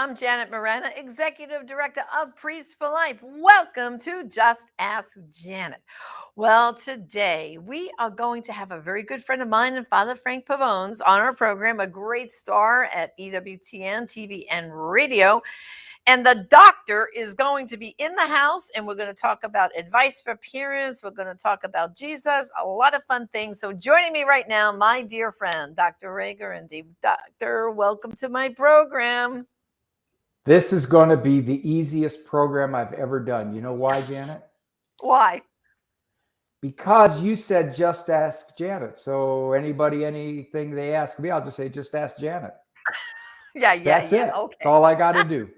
I'm Janet Morena, Executive Director of Priests for Life. Welcome to Just Ask Janet. Well, today we are going to have a very good friend of mine and Father Frank Pavones on our program, a great star at EWTN TV and radio. And the doctor is going to be in the house, and we're going to talk about advice for parents. We're going to talk about Jesus, a lot of fun things. So joining me right now, my dear friend, Dr. Rager and the doctor. Welcome to my program. This is going to be the easiest program I've ever done. You know why, Janet? Why? Because you said just ask Janet. So anybody, anything they ask me, I'll just say just ask Janet. Yeah. That's it. Okay. That's all I got to do.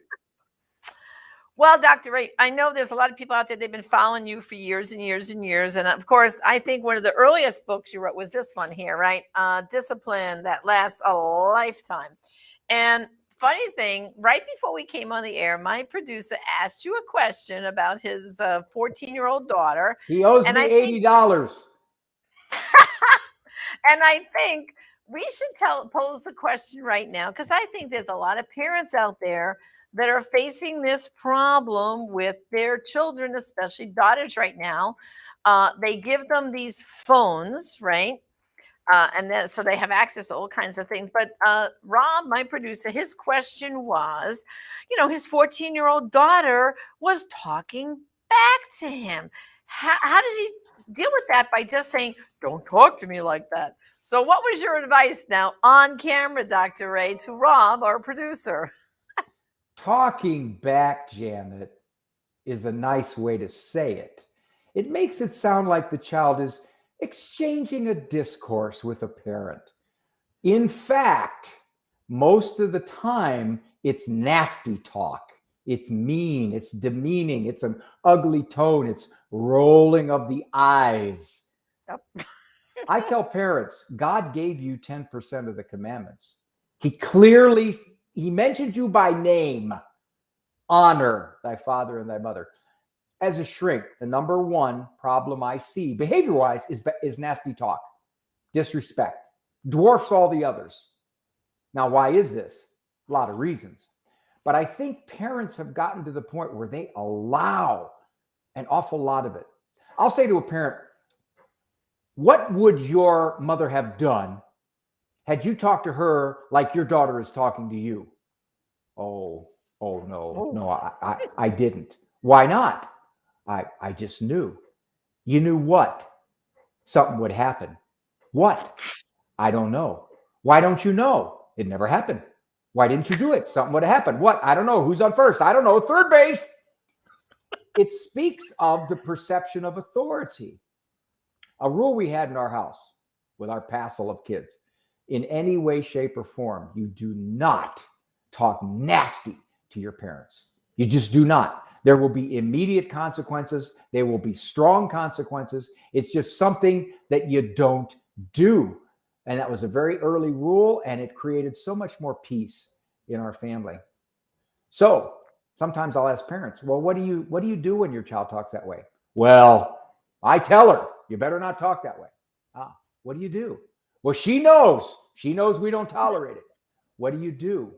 Well, Dr. Ray, I know there's a lot of people out there, they've been following you for years and years and years. And of course, I think one of the earliest books you wrote was this one here, right? Discipline That Lasts a Lifetime. And funny thing, right before we came on the air, my producer asked you a question about his 14-year-old daughter. He owes And me I think- $80. And I think we should pose the question right now, because I think there's a lot of parents out there that are facing this problem with their children, especially daughters right now. They give them these phones, right? And then so they have access to all kinds of things. But Rob, my producer, his question was, his 14-year-old daughter was talking back to him. How does he deal with that? By just saying, don't talk to me like that. So what was your advice now on camera, Dr. Ray, to Rob, our producer? Talking back, Janet, is a nice way to say it. It makes it sound like the child is exchanging a discourse with a parent. In fact, most of the time, it's nasty talk. It's mean, it's demeaning, it's an ugly tone, it's rolling of the eyes. Yep. I tell parents, God gave you 10% of the commandments. He mentioned you by name. Honor thy father and thy mother. As a shrink, the number one problem I see, behavior-wise, is nasty talk, disrespect, dwarfs all the others. Now, why is this? A lot of reasons. But I think parents have gotten to the point where they allow an awful lot of it. I'll say to a parent, what would your mother have done had you talked to her like your daughter is talking to you? Oh no, I didn't. Why not? I just knew. You knew what? Something would happen. What? I don't know. Why don't you know? It never happened. Why didn't you do it? Something would have happened. What? I don't know. Who's on first? I don't know. Third base. It speaks of the perception of authority. A rule we had in our house with our passel of kids, in any way, shape, or form, you do not talk nasty to your parents. You just do not. There will be immediate consequences. There will be strong consequences. It's just something that you don't do. And that was a very early rule, and it created so much more peace in our family. So sometimes I'll ask parents, well, what do you do when your child talks that way? Well, I tell her, you better not talk that way. What do you do? Well, she knows we don't tolerate it. What do you do?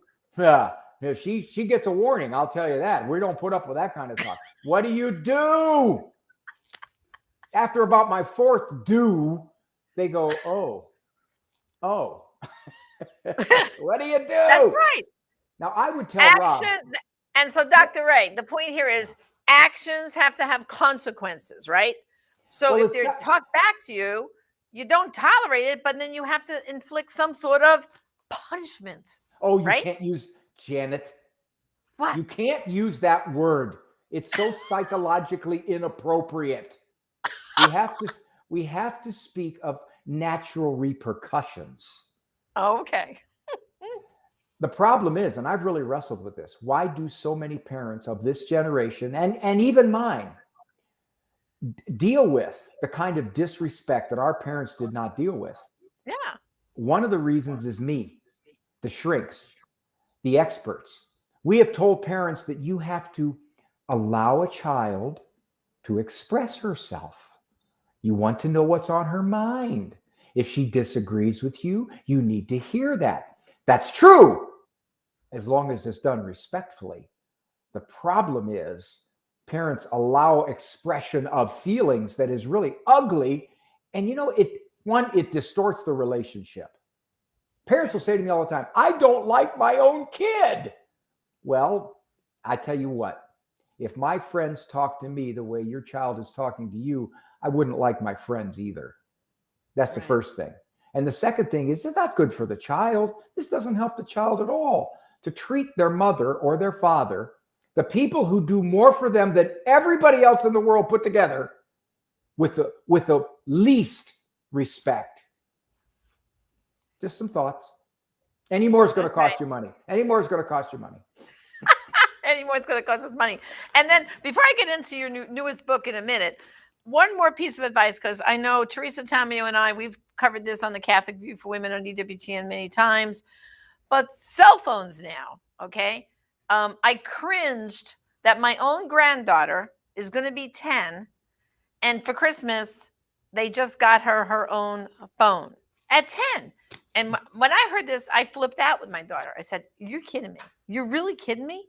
If she gets a warning, I'll tell you that. We don't put up with that kind of talk. What do you do? After about my fourth do, they go, oh. What do you do? That's right. Now, I would tell Rob. And so, Dr. Ray, the point here is actions have to have consequences, right? So if they talk back to you, you don't tolerate it, but then you have to inflict some sort of punishment. Oh, you right? can't use, Janet. What? You can't use that word. It's so psychologically inappropriate. We have to speak of natural repercussions. Oh, okay. The problem is, and I've really wrestled with this, why do so many parents of this generation, and even mine, deal with the kind of disrespect that our parents did not deal with? Yeah. One of the reasons is me, the shrinks, the experts. We have told parents that you have to allow a child to express herself. You want to know what's on her mind. If she disagrees with you, you need to hear that. That's true. as long as it's done respectfully. The problem is parents allow expression of feelings that is really ugly. And it distorts the relationship. Parents will say to me all the time, I don't like my own kid. Well, I tell you what, if my friends talk to me the way your child is talking to you, I wouldn't like my friends either. That's the first thing. And the second thing is, it's not good for the child. This doesn't help the child at all to treat their mother or their father, the people who do more for them than everybody else in the world put together, with the least respect. Just some thoughts. Any more is going to cost you money. Any more is going to cost you money. Any more is going to cost us money. And then before I get into your newest book in a minute, one more piece of advice, because I know Teresa Tamio and I, we've covered this on the Catholic View for Women on EWTN many times, but cell phones now, okay? I cringed that my own granddaughter is going to be 10, and for Christmas, they just got her own phone at 10. And when I heard this, I flipped out with my daughter. I said, you're kidding me. You're really kidding me?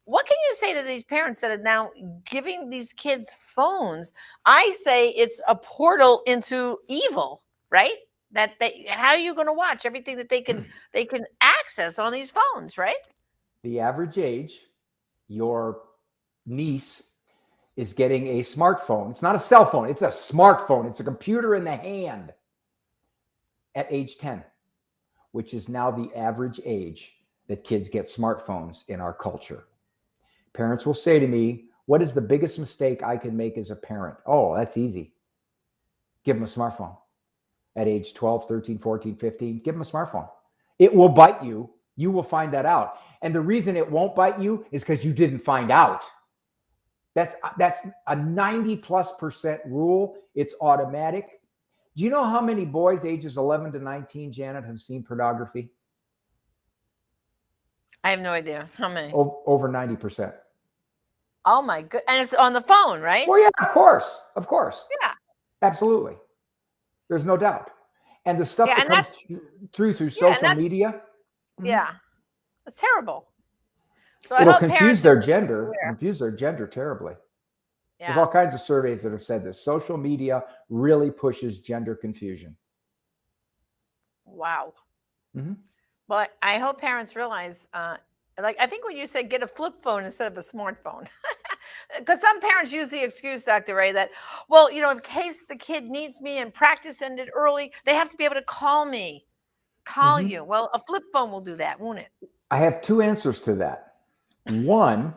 What can you say to these parents that are now giving these kids phones? I say it's a portal into evil, right? How are you going to watch everything that they can access on these phones, right? The average age, your niece is getting a smartphone. It's not a cell phone. It's a smartphone. It's a computer in the hand at age 10, which is now the average age that kids get smartphones in our culture. Parents will say to me, what is the biggest mistake I can make as a parent? Oh, that's easy. Give them a smartphone. At age 12, 13, 14, 15, give them a smartphone. It will bite you. You will find that out. And the reason it won't bite you is because you didn't find out. That's a 90+% rule. It's automatic. Do you know how many boys ages 11 to 19, Janet, have seen pornography? I have no idea. How many? Over 90%. Oh my good. And it's on the phone, right? Well, yeah, of course. Of course. Yeah. Absolutely. There's no doubt. And the stuff that comes through social media. Yeah. It's terrible. So it'll confuse their gender. Confuse their gender terribly. Yeah. There's all kinds of surveys that have said this. Social media really pushes gender confusion. Wow. Mm-hmm. Well, I hope parents realize, I think when you said get a flip phone instead of a smartphone, because some parents use the excuse, Dr. Ray, that, well, in case the kid needs me and practice ended early, they have to be able to call me, you. Well, a flip phone will do that, won't it? I have two answers to that. One,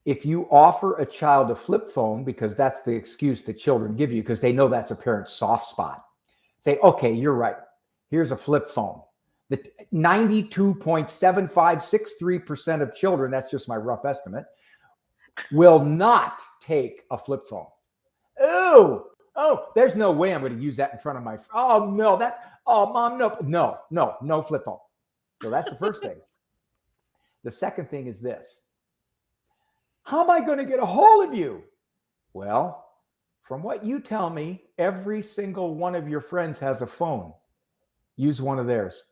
if you offer a child a flip phone, because that's the excuse that children give you, because they know that's a parent's soft spot, say, okay, you're right. Here's a flip phone. The 92.7563% of children, that's just my rough estimate, will not take a flip phone. Oh, there's no way I'm going to use that in front of my, mom, no, flip phone. So that's the first thing. The second thing is this. How am I going to get a hold of you? Well, from what you tell me, every single one of your friends has a phone. Use one of theirs.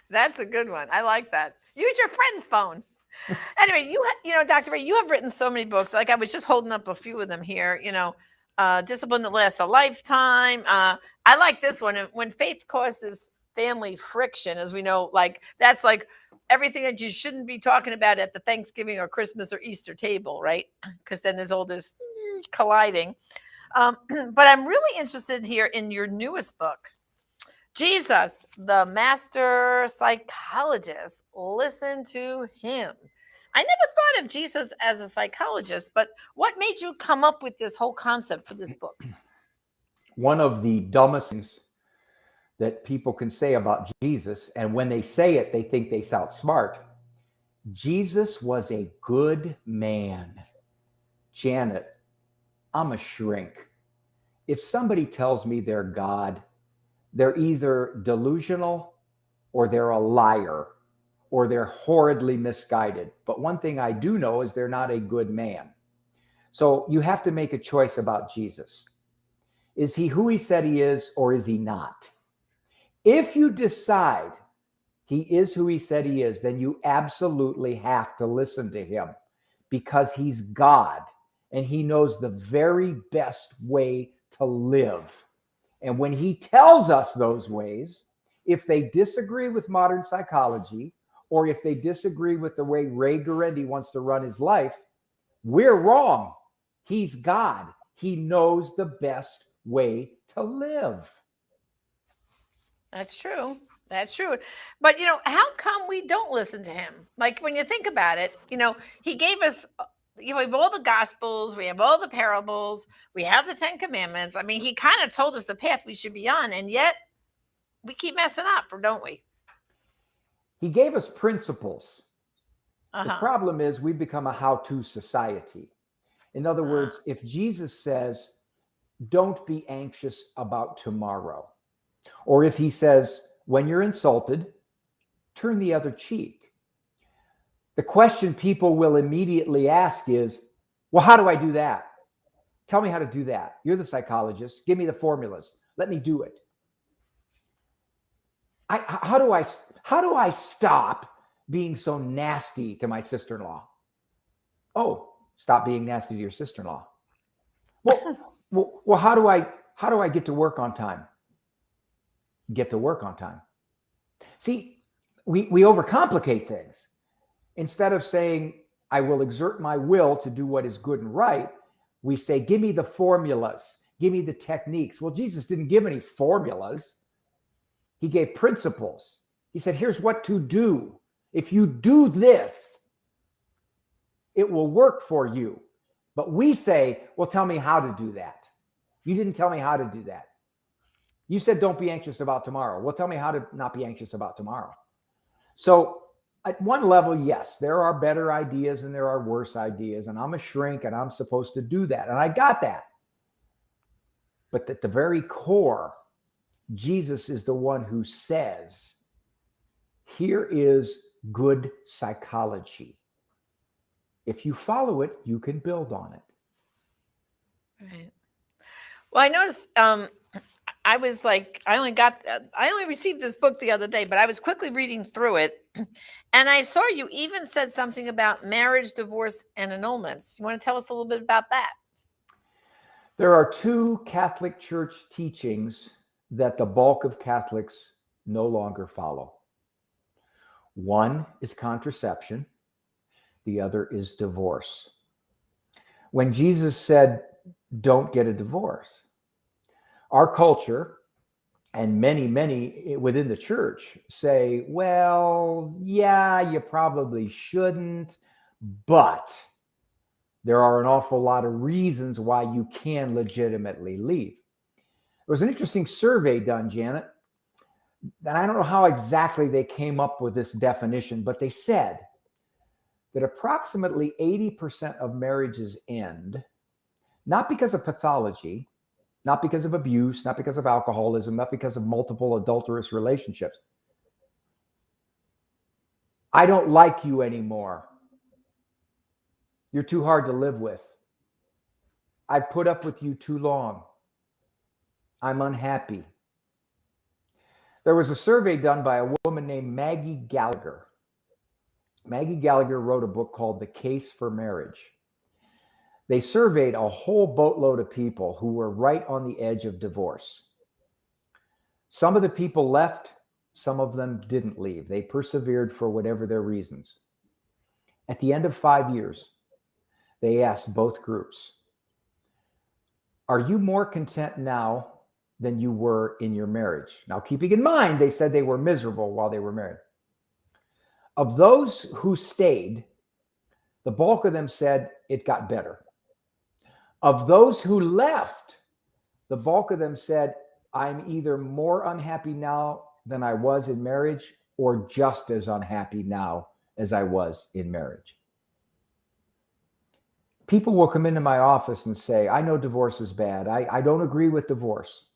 That's a good one. I like that. Use your friend's phone. Anyway, Dr. Ray, you have written so many books. Like I was just holding up a few of them here. Discipline That Lasts a Lifetime. I like this one. When faith causes family friction, as we know, that's everything that you shouldn't be talking about at the Thanksgiving or Christmas or Easter table, right? Because then there's all this colliding. But I'm really interested here in your newest book, Jesus, the Master Psychologist. Listen to him. I never thought of Jesus as a psychologist, but what made you come up with this whole concept for this book? One of the dumbest things that people can say about Jesus, and when they say it, they think they sound smart. Jesus was a good man. Janet, I'm a shrink. If somebody tells me they're God, they're either delusional or they're a liar or they're horridly misguided. But one thing I do know is they're not a good man. So you have to make a choice about Jesus. Is he who he said he is, or is he not? If you decide he is who he said he is, then you absolutely have to listen to him, because he's God and he knows the very best way to live. And when he tells us those ways, if they disagree with modern psychology, or if they disagree with the way Ray Guarendi wants to run his life, we're wrong. He's God. He knows the best way to live. That's true. That's true. But how come we don't listen to him? Like, when you think about it, he gave us, we have all the gospels, we have all the parables, we have the 10 commandments. I mean, he kind of told us the path we should be on, and yet we keep messing up, or don't we? He gave us principles. The Uh-huh. problem is we've become a how-to society. In other words, if Jesus says, don't be anxious about tomorrow, or if he says, when you're insulted, turn the other cheek, the question people will immediately ask is, well, how do I do that? Tell me how to do that. You're the psychologist. Give me the formulas. Let me do it. How do I stop being so nasty to my sister-in-law? Oh, stop being nasty to your sister-in-law. Well, how do I get to work on time? Get to work on time. See, we overcomplicate things. Instead of saying, I will exert my will to do what is good and right, we say, give me the formulas, give me the techniques. Well, Jesus didn't give any formulas. He gave principles. He said, here's what to do. If you do this, it will work for you. But we say, well, tell me how to do that. You didn't tell me how to do that. You said, don't be anxious about tomorrow. Well, tell me how to not be anxious about tomorrow. So at one level, yes, there are better ideas and there are worse ideas. And I'm a shrink and I'm supposed to do that. And I got that. But at the very core, Jesus is the one who says, here is good psychology. If you follow it, you can build on it. Right. Well, I noticed, I was like, I only received this book the other day, but I was quickly reading through it, and I saw you even said something about marriage, divorce, and annulments. You want to tell us a little bit about that? There are two Catholic Church teachings that the bulk of Catholics no longer follow. One is contraception. The other is divorce. When Jesus said, don't get a divorce, our culture and many within the church say, well, yeah, you probably shouldn't, but there are an awful lot of reasons why you can legitimately leave. There was an interesting survey done, Janet, and I don't know how exactly they came up with this definition, but they said that approximately 80% of marriages end not because of pathology, not because of abuse, not because of alcoholism, not because of multiple adulterous relationships. I don't like you anymore. You're too hard to live with. I've put up with you too long. I'm unhappy. There was a survey done by a woman named Maggie Gallagher. Maggie Gallagher wrote a book called The Case for Marriage. They surveyed a whole boatload of people who were right on the edge of divorce. Some of the people left, some of them didn't leave. They persevered for whatever their reasons. At the end of 5 years, they asked both groups, are you more content now than you were in your marriage? Now, keeping in mind, they said they were miserable while they were married. Of those who stayed, the bulk of them said it got better. Of those who left, the bulk of them said, I'm either more unhappy now than I was in marriage or just as unhappy now as I was in marriage. People will come into my office and say, I know divorce is bad. I don't agree with divorce.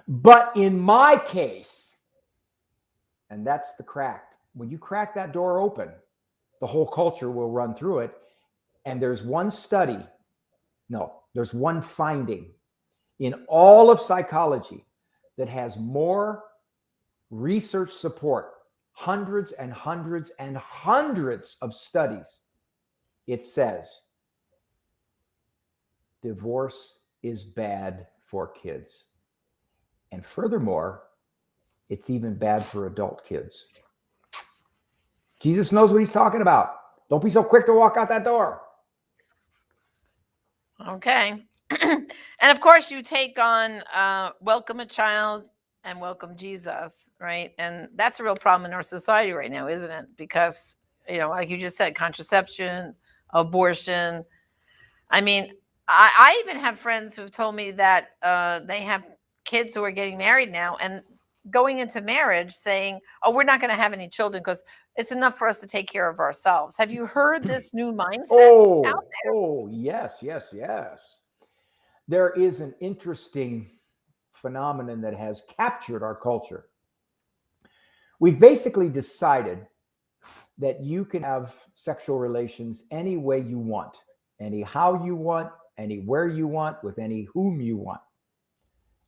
But in my case, and that's the crack. When you crack that door open, the whole culture will run through it. And there's one finding in all of psychology that has more research support hundreds and hundreds and hundreds of studies, it says divorce is bad for kids. And furthermore, it's even bad for adult kids. Jesus knows what he's talking about. Don't be so quick to walk out that door. Okay. And of course, you take on welcome a child and welcome Jesus, right? And that's a real problem in our society right now, isn't it? Because, like you just said, contraception, abortion. I mean, I even have friends who've told me that they have kids who are getting married now and going into marriage saying, oh, we're not going to have any children because it's enough for us to take care of ourselves. Have you heard this new mindset out there? Oh, yes. There is an interesting phenomenon that has captured our culture. We've basically decided that you can have sexual relations any way you want, any how you want, anywhere you want, with any whom you want,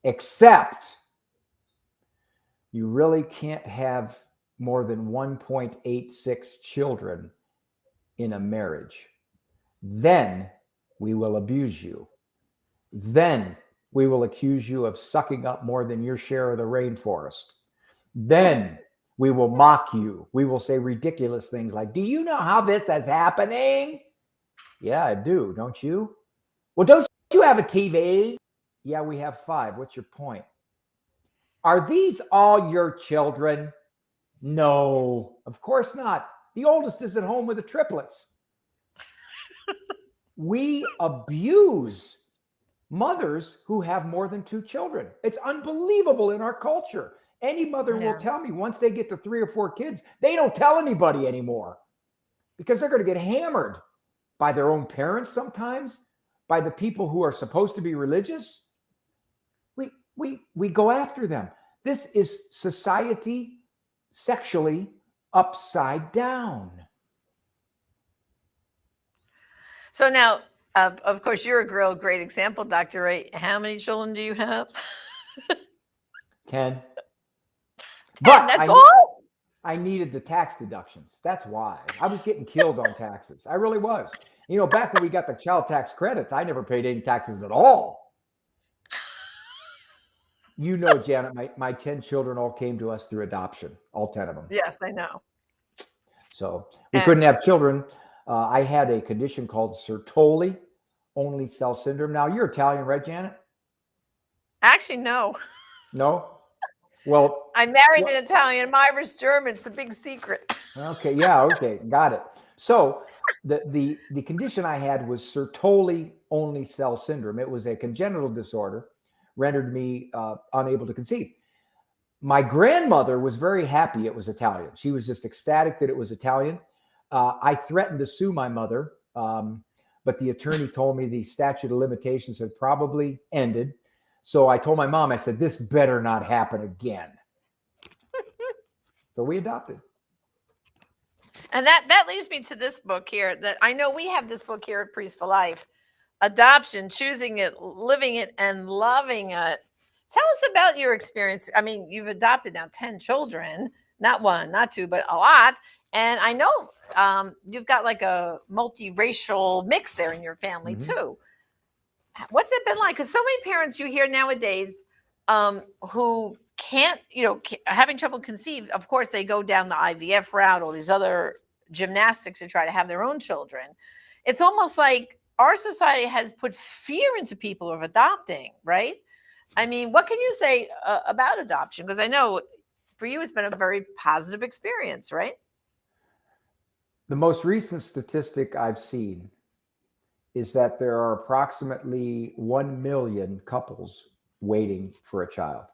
except you really can't have more than 1.86 children in a marriage. Then we will abuse you. Then we will accuse you of sucking up more than your share of the rainforest. Then we will mock you. We will say ridiculous things like, do you know how this is happening? Yeah, I do. Don't you? Well, don't you have a TV? Yeah, we have 5. What's your point? Are these all your children? No, of course not. The oldest is at home with the triplets. We abuse mothers who have more than 2 children. It's unbelievable in our culture. Any mother will tell me once they get to 3 or 4 kids, they don't tell anybody anymore because they're going to get hammered by their own parents sometimes, by the people who are supposed to be religious. We go after them. This is society sexually upside down. So now, of course, you're a great example, Dr. Ray. How many children do you have? 10. 10, But that's all? I needed the tax deductions. That's why. I was getting killed on taxes. I really was. Back when we got the child tax credits, I never paid any taxes at all. Janet, my 10 children all came to us through adoption, all 10 of them. Yes, I know. So we couldn't have children. I had a condition called Sertoli only cell syndrome. Now, you're Italian, right, Janet? Actually, no. No? Well, I married an Italian. I'm Irish German. It's a big secret. Okay. Yeah. Okay. Got it. So the condition I had was Sertoli only cell syndrome. It was a congenital disorder, rendered me unable to conceive. My grandmother was very happy it was Italian. She was just ecstatic that it was Italian. I threatened to sue my mother, but the attorney told me the statute of limitations had probably ended. So I told my mom, I said, this better not happen again. So we adopted. And that leads me to this book here that I know we have this book here at Priest for Life, Adoption, Choosing It, Living It, and Loving It. Tell us about your experience. I mean, you've adopted now 10 children, not 1, not 2, but a lot. And I know you've got like a multiracial mix there in your family too. What's it been like? Because so many parents you hear nowadays who can't, having trouble conceive, of course, they go down the IVF route, all these other gymnastics to try to have their own children. It's almost like our society has put fear into people of adopting, right? I mean, what can you say about adoption? Because I know for you, it's been a very positive experience, right? The most recent statistic I've seen is that there are approximately 1 million couples waiting for a child.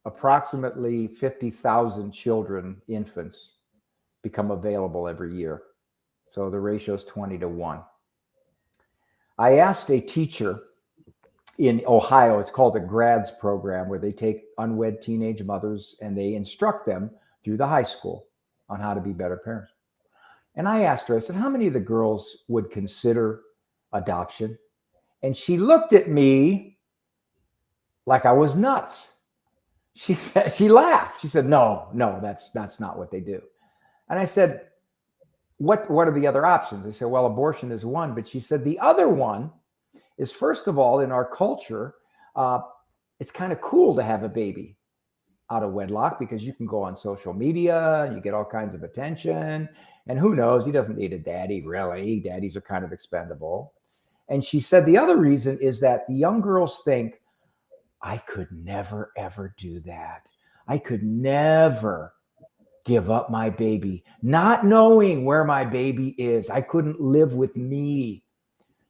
Approximately 50,000 children, infants, become available every year. So the ratio is 20 to 1. I asked a teacher in Ohio, it's called a GRADS program, where they take unwed teenage mothers and they instruct them through the high school on how to be better parents. And I asked her, I said, how many of the girls would consider adoption? And she looked at me like I was nuts. She laughed. She said, no, that's not what they do. And I said, what are the other options? I said, well, abortion is one. But she said, the other one is, first of all, in our culture, it's kind of cool to have a baby out of wedlock because you can go on social media and you get all kinds of attention. And who knows, he doesn't need a daddy, really. Daddies are kind of expendable. And she said the other reason is that the young girls think, I could never, ever do that. I could never give up my baby, not knowing where my baby is. I couldn't live with me.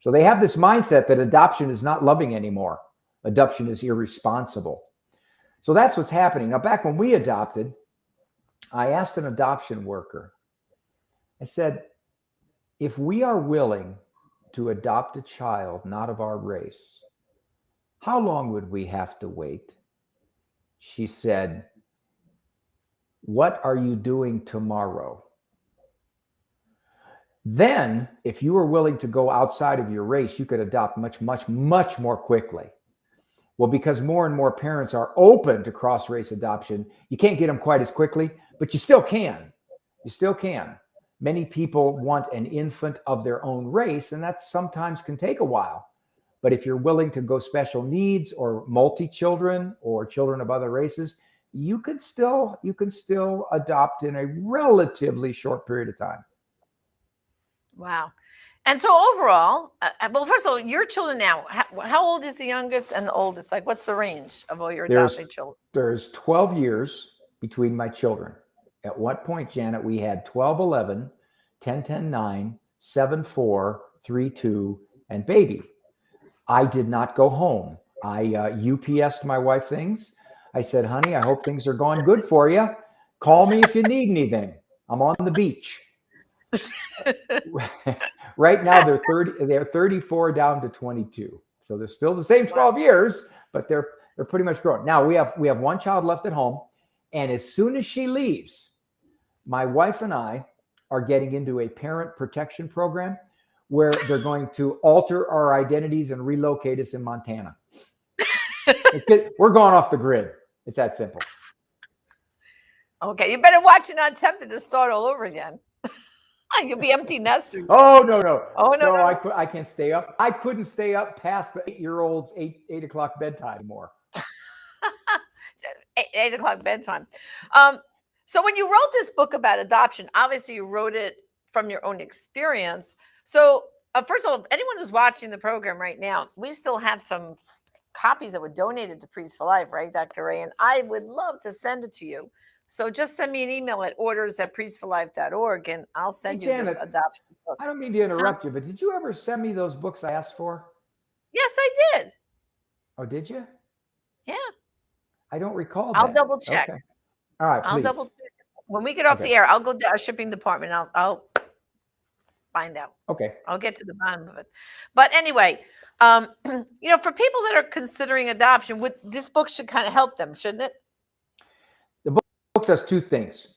So they have this mindset that adoption is not loving anymore. Adoption is irresponsible. So that's what's happening. Now, back when we adopted, I asked an adoption worker, I said, if we are willing to adopt a child not of our race, how long would we have to wait? She said, what are you doing tomorrow? Then, if you were willing to go outside of your race, you could adopt much, much, much more quickly. Well, because more and more parents are open to cross-race adoption, you can't get them quite as quickly, but you still can. You still can. Many people want an infant of their own race, and that sometimes can take a while. But if you're willing to go special needs or multi-children or children of other races, you can still adopt in a relatively short period of time. Wow. And so overall, well, first of all, your children now, how old is the youngest and the oldest? Like, what's the range of all your adopted children? There's 12 years between my children. At what point, Janet, we had 12, 11, 10, 10, 9, 7, 4, 3, 2, and baby. I did not go home. I UPS'd my wife things. I said, honey, I hope things are going good for you. Call me if you need anything. I'm on the beach. Right now they're 34 down to 22. So they're still the same 12 years, but they're pretty much grown. Now we have one child left at home, and as soon as she leaves, my wife and I are getting into a parent protection program where they're going to alter our identities and relocate us in Montana. We're going off the grid. It's that simple. Okay, you better watch it, not tempted to start all over again. You'll be empty nester. Oh, no. Oh, no. I can't stay up. I couldn't stay up past the 8-year-old's 8 o'clock bedtime anymore. 8 o'clock bedtime. So when you wrote this book about adoption, obviously you wrote it from your own experience. So first of all, anyone who's watching the program right now, we still have some copies that were donated to Priests for Life, right, Dr. Ray? And I would love to send it to you. So just send me an email at orders@priestsforlife.org, and I'll send you this adoption book. I don't mean to interrupt you, but did you ever send me those books I asked for? Yes, I did. Oh, did you? Yeah. I don't recall I'll that. double check. Okay. All right, please. I'll double check. When we get off the air, I'll go to our shipping department. I'll find out. Okay. I'll get to the bottom of it. But anyway, for people that are considering adoption, this book should kind of help them, shouldn't it? The book does two things.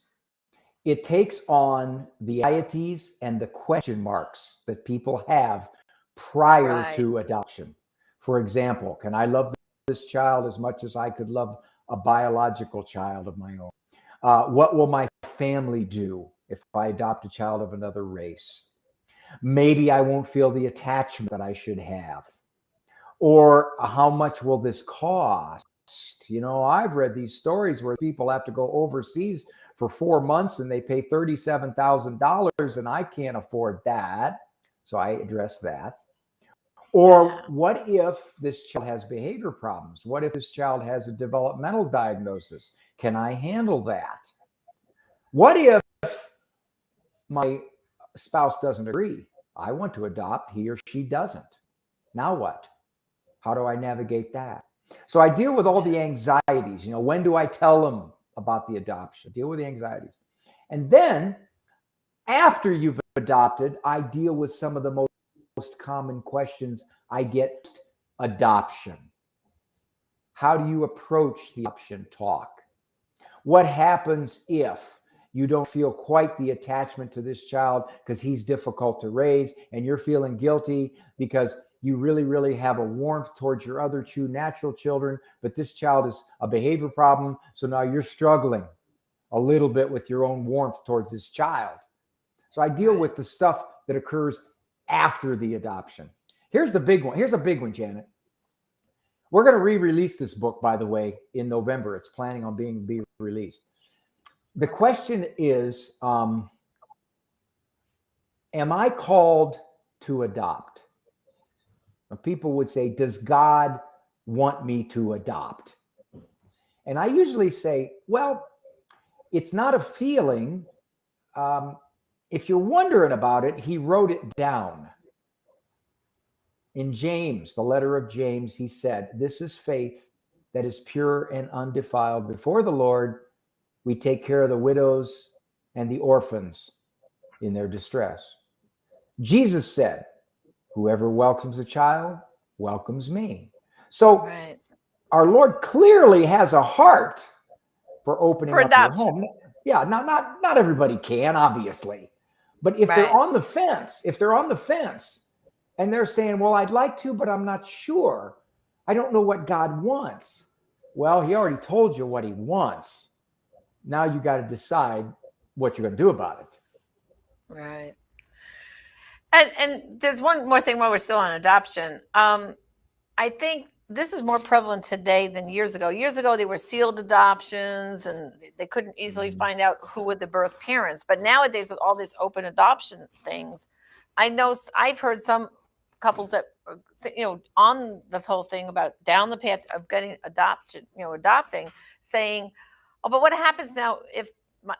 It takes on the anxieties and the question marks that people have prior to adoption. For example, can I love this child as much as I could love a biological child of my own? What will my family do if I adopt a child of another race? Maybe I won't feel the attachment that I should have. Or how much will this cost? I've read these stories where people have to go overseas for 4 months and they pay $37,000, and I can't afford that. So I address that. Or what if this child has behavior problems? What if this child has a developmental diagnosis? Can I handle that? What if my spouse doesn't agree? I want to adopt, he or she doesn't. Now what? How do I navigate that? So I deal with all the anxieties. When do I tell them about the adoption? Deal with the anxieties. And then after you've adopted, I deal with some of the most common questions I get. Adoption. How do you approach the adoption talk? What happens if you don't feel quite the attachment to this child because he's difficult to raise and you're feeling guilty because You really, really have a warmth towards your other two natural children, but this child is a behavior problem. So now you're struggling a little bit with your own warmth towards this child. So I deal with the stuff that occurs after the adoption. Here's the big one. Here's a big one, Janet. We're going to re-release this book, by the way, in November. It's planning on being released. The question is, am I called to adopt? People would say, does God want me to adopt? And I usually say, well, it's not a feeling. If you're wondering about it, he wrote it down. In James, the letter of James, he said, this is faith that is pure and undefiled before the Lord. We take care of the widows and the orphans in their distress. Jesus said, whoever welcomes a child welcomes me. So our Lord clearly has a heart for opening up your home. Yeah, not everybody can, obviously. But if they're on the fence, and they're saying, well, I'd like to, but I'm not sure. I don't know what God wants. Well, he already told you what he wants. Now you got to decide what you're going to do about it. Right. And there's one more thing while we're still on adoption. I think this is more prevalent today than years ago. Years ago, they were sealed adoptions and they couldn't easily find out who were the birth parents. But nowadays, with all these open adoption things, I know I've heard some couples that, on the whole thing about down the path of getting adopting, saying, oh, but what happens now if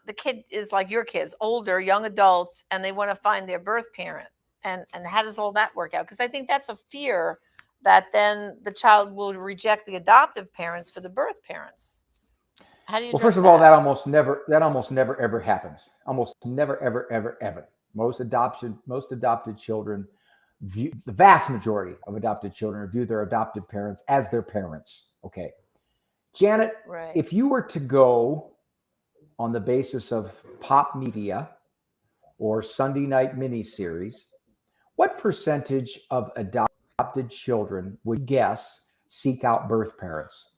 the kid is like your kids, older, young adults, and they want to find their birth parent? And how does all that work out? Because I think that's a fear that then the child will reject the adoptive parents for the birth parents. How do you? Well, first of all, that almost never ever happens. Almost never ever. Most adopted children view, the vast majority of adopted children view their adopted parents as their parents. Okay, Janet, if you were to go on the basis of pop media or Sunday night miniseries, what percentage of adopted children would you guess seek out birth parents?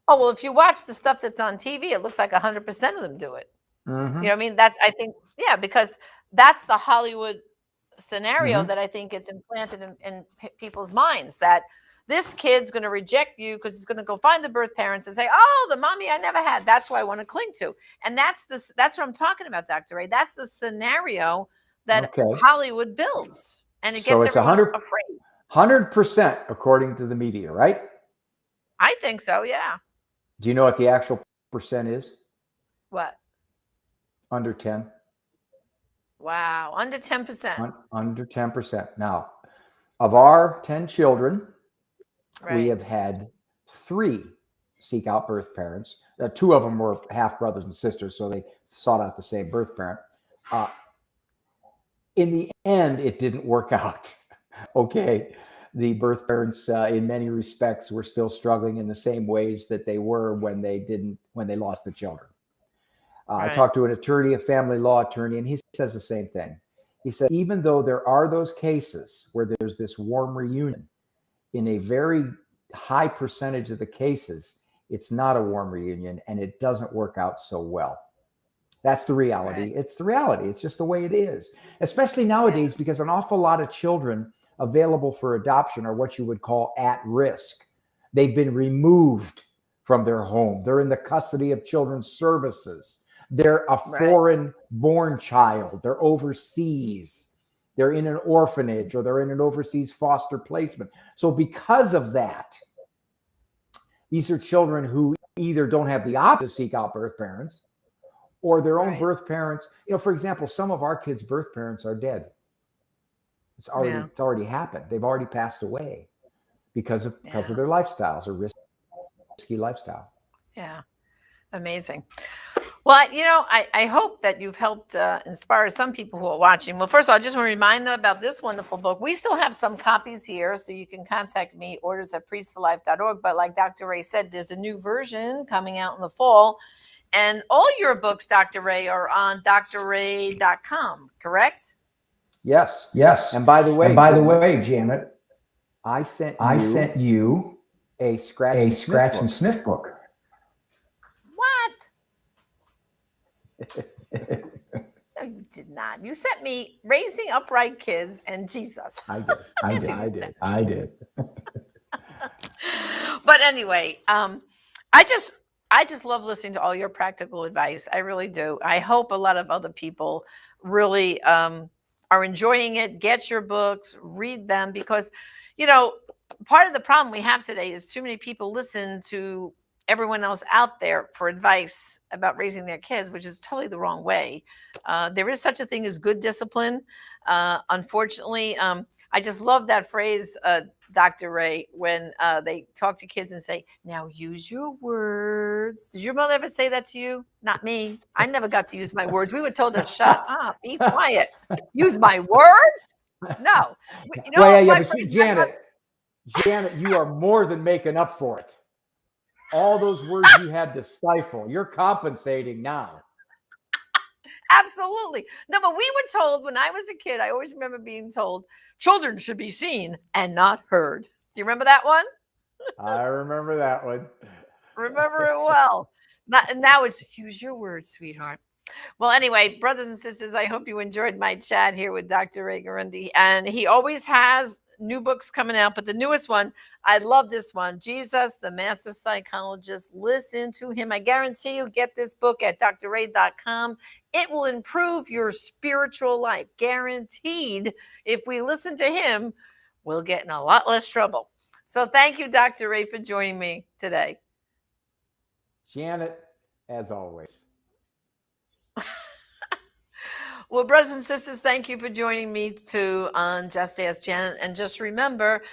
Oh, well, if you watch the stuff that's on TV, it looks like 100% of them do it. You know what I mean? That's, I think, because that's the Hollywood scenario that I think gets implanted in people's minds, that this kid's going to reject you because he's going to go find the birth parents and say, oh, the mommy I never had. That's who I want to cling to. And that's what I'm talking about, Dr. Ray. That's the scenario that Hollywood builds. And it gets everyone afraid. 100% according to the media, right? I think so, yeah. Do you know what the actual percent is? What? Under 10. Wow, under 10%. Under 10%. Now, of our 10 children, we have had 3 seek out birth parents. 2 of them were half brothers and sisters, so they sought out the same birth parent. In the end, it didn't work out. Okay. The birth parents, in many respects, were still struggling in the same ways that they were when they lost the children. I talked to an attorney, a family law attorney, and he says the same thing. He said, even though there are those cases where there's this warm reunion, in a very high percentage of the cases, it's not a warm reunion and it doesn't work out so well. That's the reality. It's the reality. It's just the way it is, especially nowadays, because an awful lot of children available for adoption are what you would call at risk. They've been removed from their home. They're in the custody of children's services. They're a foreign born child. They're overseas. They're in an orphanage or they're in an overseas foster placement. So because of that, these are children who either don't have the option to seek out birth parents or their own birth parents. For example, some of our kids' birth parents are dead. It's already happened. They've already passed away because of their lifestyles or risky lifestyle. Yeah. Amazing. Well, I hope that you've helped inspire some people who are watching. Well, first of all, I just want to remind them about this wonderful book. We still have some copies here, so you can contact me, orders@priestforlife.org. But like Dr. Ray said, there's a new version coming out in the fall. And all your books, Dr. Ray, are on drray.com, correct? Yes. Yes. And by the way, Janet, I sent you a scratch a and sniff scratch book. and sniff book. What? No, you did not. You sent me Raising Upright Kids and Jesus. I did. I did. But anyway, I just love listening to all your practical advice. I really do. I hope a lot of other people really are enjoying it. Get your books, read them, because part of the problem we have today is too many people listen to everyone else out there for advice about raising their kids, which is totally the wrong way. There is such a thing as good discipline. Unfortunately, I just love that phrase, Dr. Ray, when they talk to kids and say, now use your words. Did your mother ever say that to you? Not me. I never got to use my words. We were told to shut up, be quiet. Use my words? No. Well, yeah, my but phrase, Janet, you are more than making up for it. All those words you had to stifle, you're compensating now. absolutely. No, but we were told when I was a kid, I always remember being told, children should be seen and not heard. Do you remember that one? I remember that one. Remember it well. Now it's use your words, sweetheart. Well, anyway, brothers and sisters, I hope you enjoyed my chat here with Dr. Ray Garundi. And he always has new books coming out, but the newest one, I love this one, Jesus, the Master Psychologist. Listen to him. I guarantee you, get this book at drray.com. It will improve your spiritual life, guaranteed. If we listen to him, we'll get in a lot less trouble. So thank you, Dr. Ray, for joining me today. Janet, as always. Well, brothers and sisters, thank you for joining me too on Just Ask Janet. And just remember,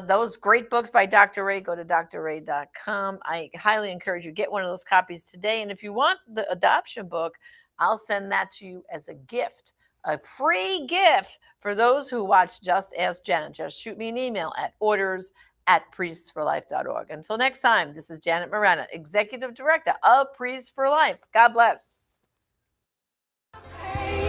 those great books by Dr. Ray, go to drray.com. I highly encourage you, get one of those copies today. And if you want the adoption book, I'll send that to you as a gift, a free gift for those who watch Just Ask Janet. Just shoot me an email at orders@priestsforlife.org. Until next time, this is Janet Morana, Executive Director of Priests for Life. God bless. Hey.